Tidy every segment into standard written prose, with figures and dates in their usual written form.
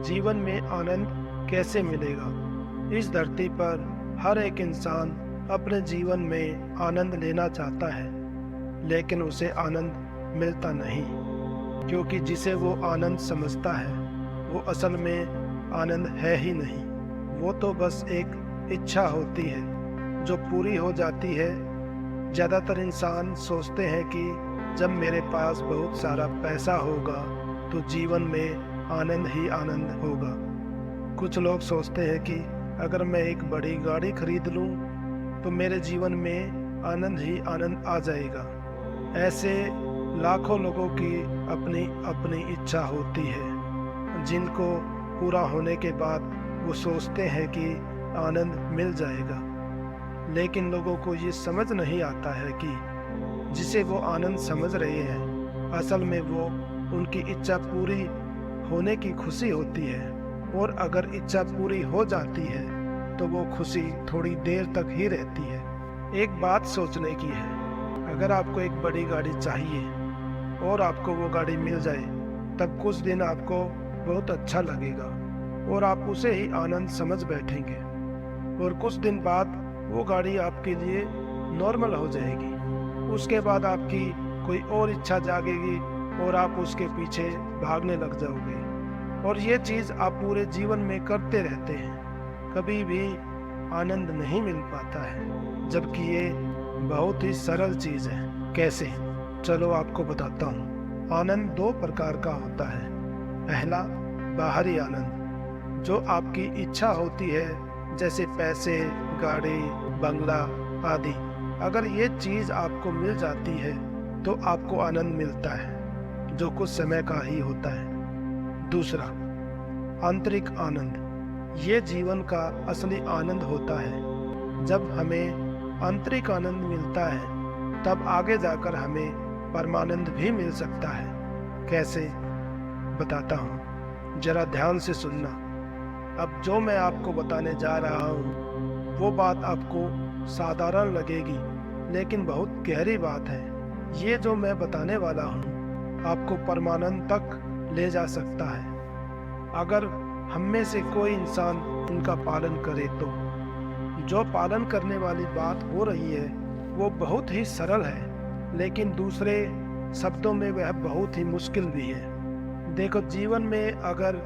जीवन में आनंद कैसे मिलेगा। इस धरती पर हर एक इंसान अपने जीवन में आनंद लेना चाहता है, लेकिन उसे आनंद मिलता नहीं, क्योंकि जिसे वो आनंद समझता है वो असल में आनंद है ही नहीं। वो तो बस एक इच्छा होती है जो पूरी हो जाती है। ज़्यादातर इंसान सोचते हैं कि जब मेरे पास बहुत सारा पैसा होगा तो जीवन में आनंद ही आनंद होगा। कुछ लोग सोचते हैं कि अगर मैं एक बड़ी गाड़ी खरीद लूं तो मेरे जीवन में आनंद ही आनंद आ जाएगा। ऐसे लाखों लोगों की अपनी अपनी इच्छा होती है, जिनको पूरा होने के बाद वो सोचते हैं कि आनंद मिल जाएगा। लेकिन लोगों को ये समझ नहीं आता है कि जिसे वो आनंद समझ रहे हैं, असल में वो उनकी इच्छा पूरी होने की खुशी होती है। और अगर इच्छा पूरी हो जाती है तो वो खुशी थोड़ी देर तक ही रहती है। एक बात सोचने की है, अगर आपको एक बड़ी गाड़ी चाहिए और आपको वो गाड़ी मिल जाए, तब कुछ दिन आपको बहुत अच्छा लगेगा और आप उसे ही आनंद समझ बैठेंगे। और कुछ दिन बाद वो गाड़ी आपके लिए नॉर्मल हो जाएगी। उसके बाद आपकी कोई और इच्छा जागेगी और आप उसके पीछे भागने लग जाओगे। और ये चीज़ आप पूरे जीवन में करते रहते हैं, कभी भी आनंद नहीं मिल पाता है, जबकि ये बहुत ही सरल चीज़ है। कैसे? चलो आपको बताता हूँ। आनंद दो प्रकार का होता है। पहला, बाहरी आनंद, जो आपकी इच्छा होती है, जैसे पैसे, गाड़ी, बंगला आदि। अगर ये चीज़ आपको मिल जाती है तो आपको आनंद मिलता है, जो कुछ समय का ही होता है। दूसरा, आंतरिक आनंद, ये जीवन का असली आनंद होता है। जब हमें आंतरिक आनंद मिलता है तब आगे जाकर हमें परमानंद भी मिल सकता है। कैसे? बताता हूँ, जरा ध्यान से सुनना। अब जो मैं आपको बताने जा रहा हूँ वो बात आपको साधारण लगेगी, लेकिन बहुत गहरी बात है। ये जो मैं बताने वाला हूँ आपको परमानंद तक ले जा सकता है, अगर हम में से कोई इंसान इनका पालन करे तो। जो पालन करने वाली बात हो रही है वो बहुत ही सरल है, लेकिन दूसरे शब्दों में वह बहुत ही मुश्किल भी है। देखो, जीवन में अगर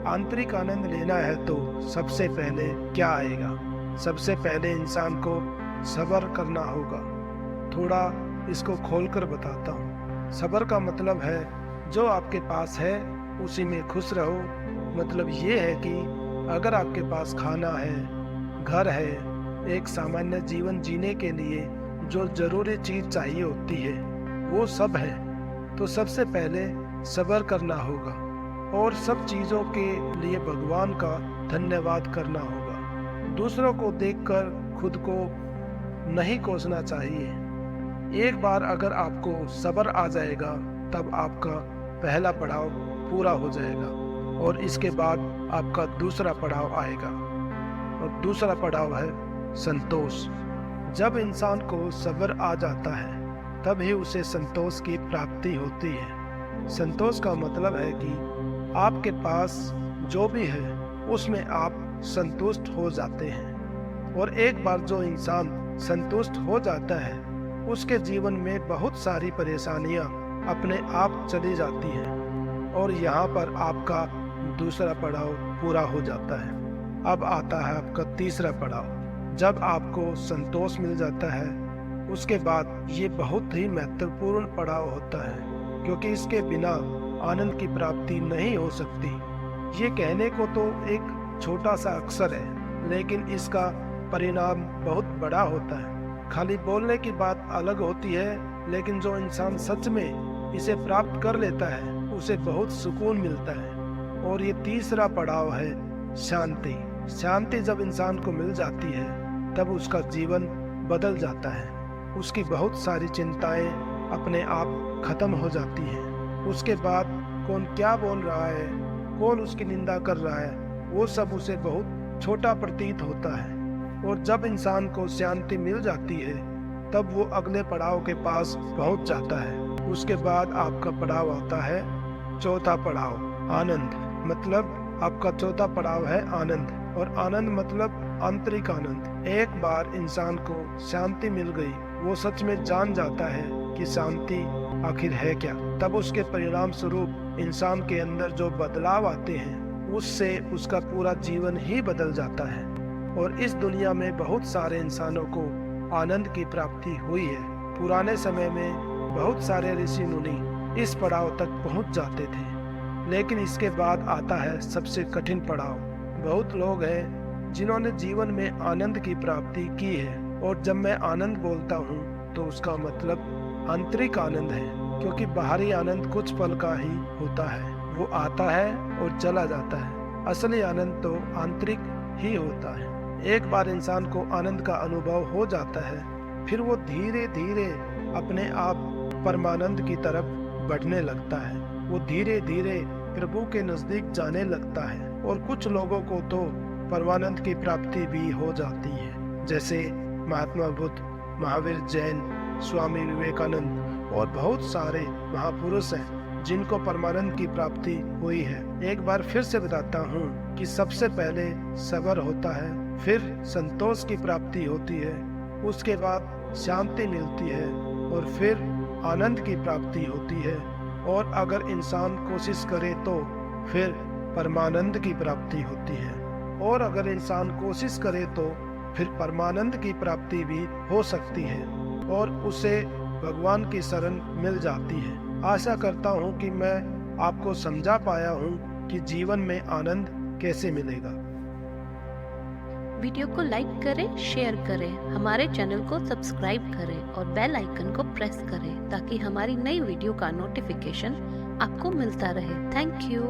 आंतरिक आनंद लेना है तो सबसे पहले क्या आएगा? सबसे पहले इंसान को सब्र करना होगा। थोड़ा इसको खोलकर बताता हूँ। सब्र का मतलब है जो आपके पास है उसी में खुश रहो। मतलब ये है कि अगर आपके पास खाना है, घर है, एक सामान्य जीवन जीने के लिए जो जरूरी चीज चाहिए होती है वो सब है, तो सबसे पहले सब्र करना होगा और सब चीज़ों के लिए भगवान का धन्यवाद करना होगा। दूसरों को देखकर खुद को नहीं कोसना चाहिए। एक बार अगर आपको सब्र आ जाएगा तब आपका पहला पड़ाव पूरा हो जाएगा और इसके बाद आपका दूसरा पड़ाव आएगा, और दूसरा पड़ाव है संतोष। जब इंसान को सब्र आ जाता है तब ही उसे संतोष की प्राप्ति होती है। संतोष का मतलब है कि आपके पास जो भी है उसमें आप संतुष्ट हो जाते हैं। और एक बार जो इंसान संतुष्ट हो जाता है उसके जीवन में बहुत सारी परेशानियां अपने आप चली जाती हैं और यहाँ पर आपका दूसरा पड़ाव पूरा हो जाता है। अब आता है आपका तीसरा पड़ाव। जब आपको संतोष मिल जाता है उसके बाद ये बहुत ही महत्वपूर्ण पड़ाव होता है, क्योंकि इसके बिना आनंद की प्राप्ति नहीं हो सकती। ये कहने को तो एक छोटा सा अक्षर है, लेकिन इसका परिणाम बहुत बड़ा होता है। खाली बोलने की बात अलग होती है, लेकिन जो इंसान सच में इसे प्राप्त कर लेता है उसे बहुत सुकून मिलता है। और ये तीसरा पड़ाव है शांति। शांति जब इंसान को मिल जाती है तब उसका जीवन बदल जाता है। उसकी बहुत सारी चिंताएं अपने आप खत्म हो जाती हैं। उसके बाद कौन क्या बोल रहा है, कौन उसकी निंदा कर रहा है, वो सब उसे बहुत छोटा प्रतीत होता है। और जब इंसान को शांति मिल जाती है तब वो अगले पड़ाव के पास पहुंच जाता है। उसके बाद आपका पड़ाव आता है चौथा पड़ाव, आनंद। मतलब आपका चौथा पड़ाव है आनंद, और आनंद मतलब आंतरिक आनंद। एक बार इंसान को शांति मिल गई, वो सच में जान जाता है कि शांति आखिर है क्या। तब उसके परिणाम स्वरूप इंसान के अंदर जो बदलाव आते हैं, उससे उसका पूरा जीवन ही बदल जाता है। और इस दुनिया में बहुत सारे इंसानों को आनंद की प्राप्ति हुई है। पुराने समय में बहुत सारे ऋषि मुनि इस पड़ाव तक पहुंच जाते थे, लेकिन इसके बाद आता है सबसे कठिन पड़ाव। बहुत लोग हैं जिन्होंने जीवन में आनंद की प्राप्ति की है, और जब मैं आनंद बोलता हूँ तो उसका मतलब आंतरिक आनंद है, क्योंकि बाहरी आनंद कुछ पल का ही होता है, वो आता है और चला जाता है। असली आनंद तो आंतरिक ही होता है। एक बार इंसान को आनंद का अनुभव हो जाता है, फिर वो धीरे धीरे अपने आप परमानंद की तरफ बढ़ने लगता है। वो धीरे धीरे प्रभु के नजदीक जाने लगता है, और कुछ लोगों को तो परमानंद की प्राप्ति भी हो जाती है, जैसे महात्मा बुद्ध, महावीर जैन, स्वामी विवेकानंद और बहुत सारे महापुरुष हैं जिनको परमानंद की प्राप्ति हुई है। एक बार फिर से बताता हूँ कि सबसे पहले सब्र होता है, फिर संतोष की प्राप्ति होती है, उसके बाद शांति मिलती है, और फिर आनंद की प्राप्ति होती है, और अगर इंसान कोशिश करे तो फिर परमानंद की प्राप्ति होती है, और अगर इंसान कोशिश करे तो फिर परमानंद की प्राप्ति भी हो सकती है, और उसे भगवान की शरण मिल जाती है। आशा करता हूँ कि मैं आपको समझा पाया हूँ कि जीवन में आनंद कैसे मिलेगा। वीडियो को लाइक करें, शेयर करें, हमारे चैनल को सब्सक्राइब करें और बेल आइकन को प्रेस करें ताकि हमारी नई वीडियो का नोटिफिकेशन आपको मिलता रहे। Thank you.